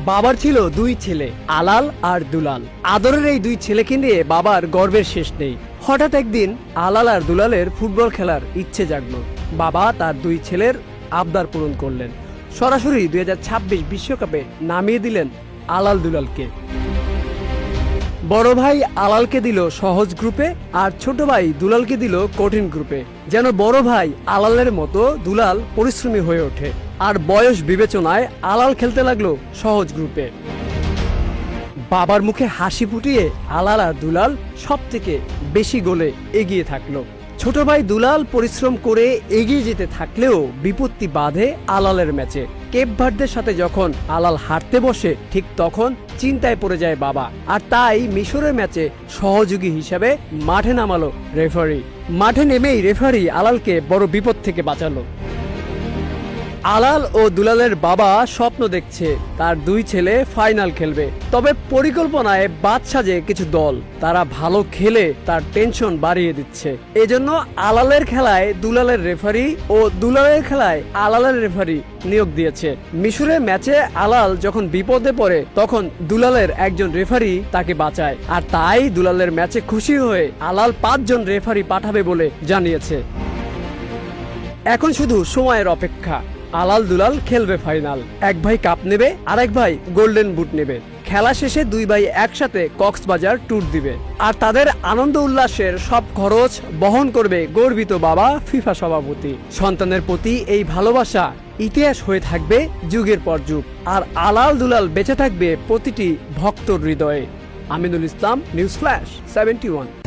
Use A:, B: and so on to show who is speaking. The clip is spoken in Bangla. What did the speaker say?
A: বাবার ছিল দুই ছেলে, আলাল আর দুলাল। আদরের এই দুই ছেলেকে নিয়ে বাবার গর্বের শেষ নেই। হঠাৎ একদিন আলাল আর দুলালের ফুটবল খেলার ইচ্ছে জাগলো। বাবা তার দুই ছেলের আবদার পূরণ করলেন। সরাসরি 2026 বিশ্বকাপে নামিয়ে দিলেন আলাল দুলালকে। বড় ভাই আলালকে দিল সহজ গ্রুপে, আর ছোট ভাই দুলালকে দিল কঠিন গ্রুপে, যেন বড় ভাই আলালের মতো দুলাল পরিশ্রমী হয়ে ওঠে। আর বয়স বিবেচনায় আলাল খেলতে লাগলো সহজ গ্রুপে। বাবার মুখে হাসি ফুটিয়ে আলাল আর দুলাল সব থেকে বেশি গোলে এগিয়ে থাকলো। ছোট ভাই দুলাল পরিশ্রম করে এগিয়ে যেতে থাকলেও বিপত্তি বাধে আলালের ম্যাচে। কেপ ভার্দের সাথে যখন আলাল হারতে বসে, ঠিক তখন চিন্তায় পড়ে যায় বাবা। আর তাই মিশরের ম্যাচে সহযোগী হিসেবে মাঠে নামালো রেফারি। মাঠে নেমেই রেফারি আলালকে বড় বিপদ থেকে বাঁচালো। আলাল ও দুলালের বাবা স্বপ্ন দেখছে তার দুই ছেলে ফাইনাল খেলবে, তবে পরিকল্পনায় বাদ সাজে কিছু দল। তারা ভালো খেলে তার টেনশন বাড়িয়ে দিচ্ছে। এজন্য আলালের খেলায় দুলালের রেফারি ও দুলালের খেলায় আলালের রেফারি নিয়োগ দিয়েছে। মিশরের ম্যাচে আলাল যখন বিপদে পড়ে, তখন দুলালের একজন রেফারি তাকে বাঁচায়। আর তাই দুলালের ম্যাচে খুশি হয়ে আলাল 5 জন রেফারি পাঠাবে বলে জানিয়েছে। এখন শুধু সময়ের অপেক্ষা। আলাল দুলাল খেলবে ফাইনাল। এক ভাই কাপ নেবে, আরেক ভাই গোল্ডেন বুট নেবে। খেলা শেষে দুই ভাই একসাথে কক্সবাজার ট্যুর দিবে। আর তাদের আনন্দ উল্লাসের সব খরচ বহন করবে গর্বিত বাবা ফিফা সভাপতি। সন্তানের প্রতি এই ভালোবাসা ইতিহাস হয়ে থাকবে যুগের পর যুগ। আর আলাল দুলাল বেঁচে থাকবে প্রতিটি ভক্তর হৃদয়ে। Aminul Islam, news flash 71।